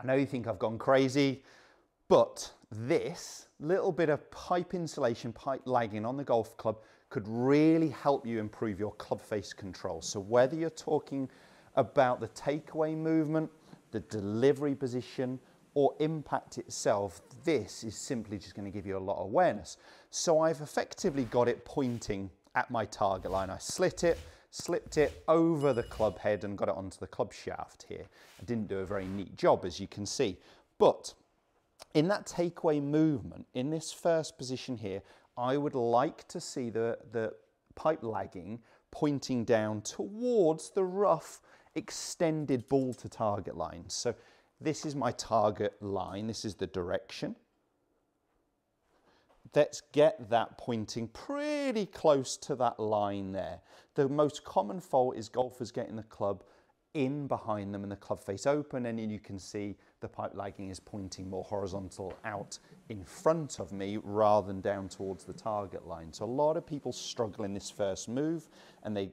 I know you think I've gone crazy, but this little bit of pipe insulation, pipe lagging on the golf club could really help you improve your club face control. So whether you're talking about the takeaway movement, the delivery position, or impact itself, this is simply just going to give you a lot of awareness. So I've effectively got it pointing at my target line. I slipped it over the club head and got it onto the club shaft here. I didn't do a very neat job, as you can see. But in that takeaway movement, in this first position here, I would like to see the pipe lagging pointing down towards the rough extended ball to target line. So this is my target line, this is the direction. Let's get that pointing pretty close to that line there. The most common fault is golfers getting the club in behind them and the club face open, and then you can see the pipe lagging is pointing more horizontal out in front of me rather than down towards the target line. So a lot of people struggle in this first move, and the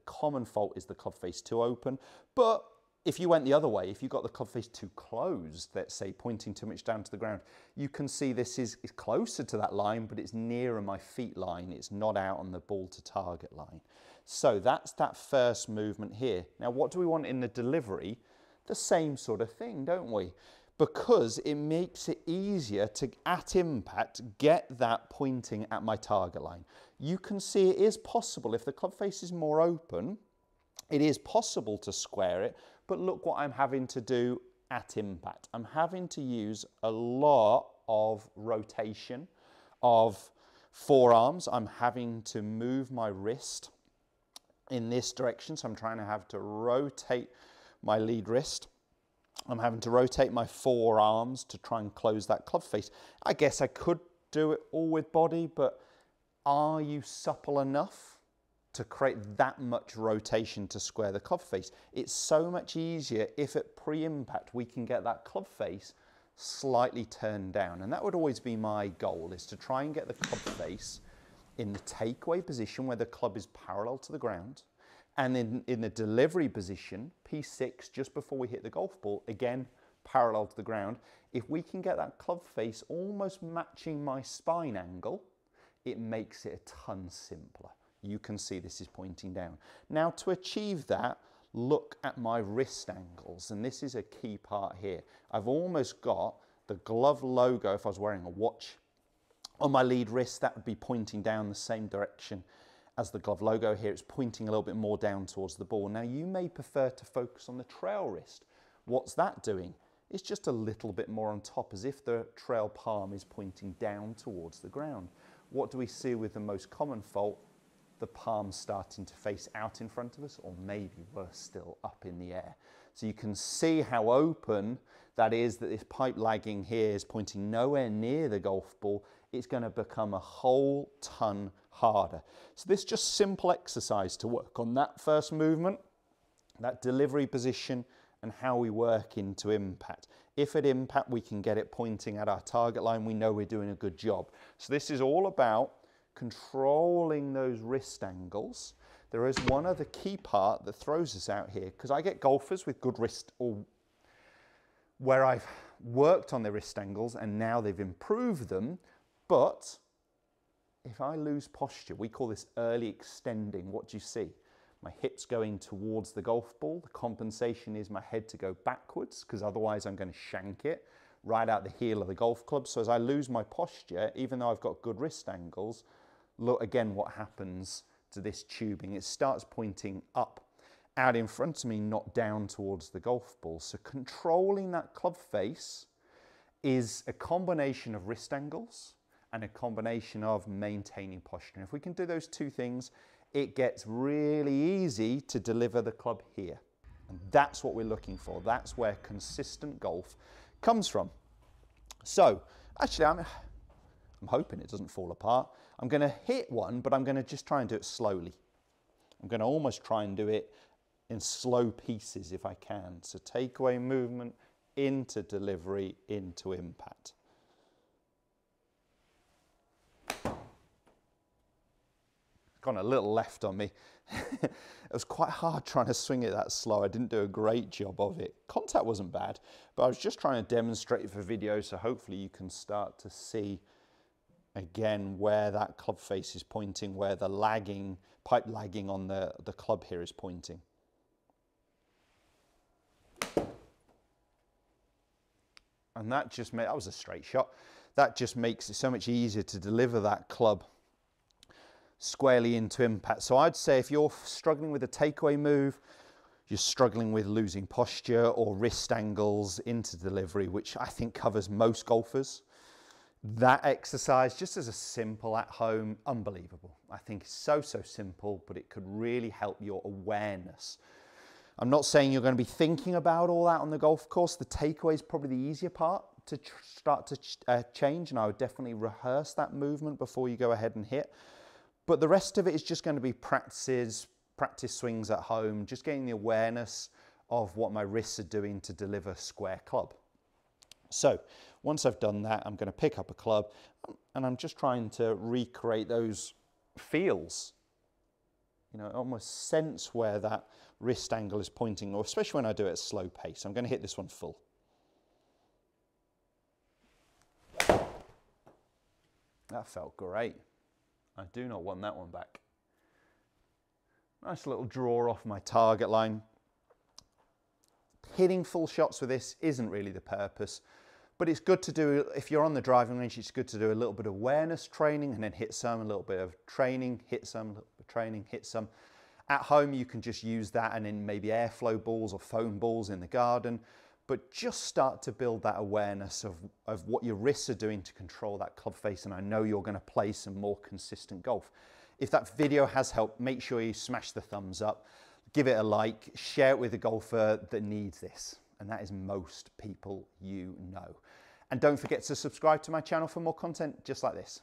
common fault is the club face too open. But if you went the other way, if you got the club face too closed, let's say pointing too much down to the ground, you can see this is closer to that line, but it's nearer my feet line. It's not out on the ball to target line. So that's that first movement here. Now, what do we want in the delivery? The same sort of thing, don't we? Because it makes it easier to, at impact, get that pointing at my target line. You can see it is possible, if the club face is more open, it is possible to square it, but look what I'm having to do at impact. I'm having to use a lot of rotation of forearms. I'm having to move my wrist in this direction, so I'm trying to have to rotate my lead wrist. I'm having to rotate my forearms to try and close that club face. I guess I could do it all with body, but are you supple enough to create that much rotation to square the club face? It's so much easier if at pre-impact we can get that club face slightly turned down. And that would always be my goal, is to try and get the club face in the takeaway position where the club is parallel to the ground. And in the delivery position, P6, just before we hit the golf ball, again, parallel to the ground. If we can get that club face almost matching my spine angle, it makes it a ton simpler. You can see this is pointing down. Now, to achieve that, look at my wrist angles, and this is a key part here. I've almost got the glove logo, if I was wearing a watch, on my lead wrist, that would be pointing down the same direction as the glove logo here. It's pointing a little bit more down towards the ball. Now, you may prefer to focus on the trail wrist. What's that doing? It's just a little bit more on top, as if the trail palm is pointing down towards the ground. What do we see with the most common fault? The palm starting to face out in front of us, or maybe worse still, up in the air. So you can see how open that is, that this pipe lagging here is pointing nowhere near the golf ball. It's going to become a whole ton harder. So this just simple exercise to work on that first movement, that delivery position, and how we work into impact. If at impact we can get it pointing at our target line, we know we're doing a good job. So this is all about controlling those wrist angles. There is one other key part that throws us out here, because I get golfers with good wrist, or where I've worked on their wrist angles and now they've improved them, but if I lose posture, we call this early extending. What do you see? My hips going towards the golf ball. The compensation is my head to go backwards, because otherwise I'm going to shank it right out the heel of the golf club. So as I lose my posture, even though I've got good wrist angles, look again what happens to this tubing. It starts pointing up, out in front of me, not down towards the golf ball. So controlling that club face is a combination of wrist angles and a combination of maintaining posture. And if we can do those two things, it gets really easy to deliver the club here. And that's what we're looking for. That's where consistent golf comes from. So actually, I'm hoping it doesn't fall apart. I'm going to hit one, but I'm going to just try and do it slowly. I'm going to almost try and do it in slow pieces if I can. So takeaway movement into delivery into impact. gone a little left on me. It was quite hard trying to swing it that slow. I didn't do a great job of it. Contact wasn't bad, but I was just trying to demonstrate it for video, so hopefully you can start to see again where that club face is pointing, where the lagging, pipe lagging on the club here is pointing. And that just made, that was a straight shot. That just makes it so much easier to deliver that club squarely into impact. So I'd say if you're struggling with a takeaway move, you're struggling with losing posture or wrist angles into delivery, which I think covers most golfers, that exercise, just as a simple at home, unbelievable. I think it's so simple, but it could really help your awareness. I'm not saying you're going to be thinking about all that on the golf course. The takeaway is probably the easier part to start to change, and I would definitely rehearse that movement before you go ahead and hit. But the rest of it is just going to be practice swings at home, just getting the awareness of what my wrists are doing to deliver square club. So once I've done that, I'm going to pick up a club, and I'm just trying to recreate those feels. You know, almost sense where that wrist angle is pointing, or especially when I do it at slow pace. I'm going to hit this one full. That felt great. I do not want that one back. Nice little draw off my target line. Hitting full shots with this isn't really the purpose, but it's good to do, if you're on the driving range, it's good to do a little bit of awareness training and then hit some, a little bit of training, hit some, a little bit of training, hit some. At home, you can just use that and then maybe airflow balls or foam balls in the garden, but just start to build that awareness of what your wrists are doing to control that club face, and I know you're going to play some more consistent golf. If that video has helped, make sure you smash the thumbs up, give it a like, share it with a golfer that needs this, and that is most people you know. And don't forget to subscribe to my channel for more content just like this.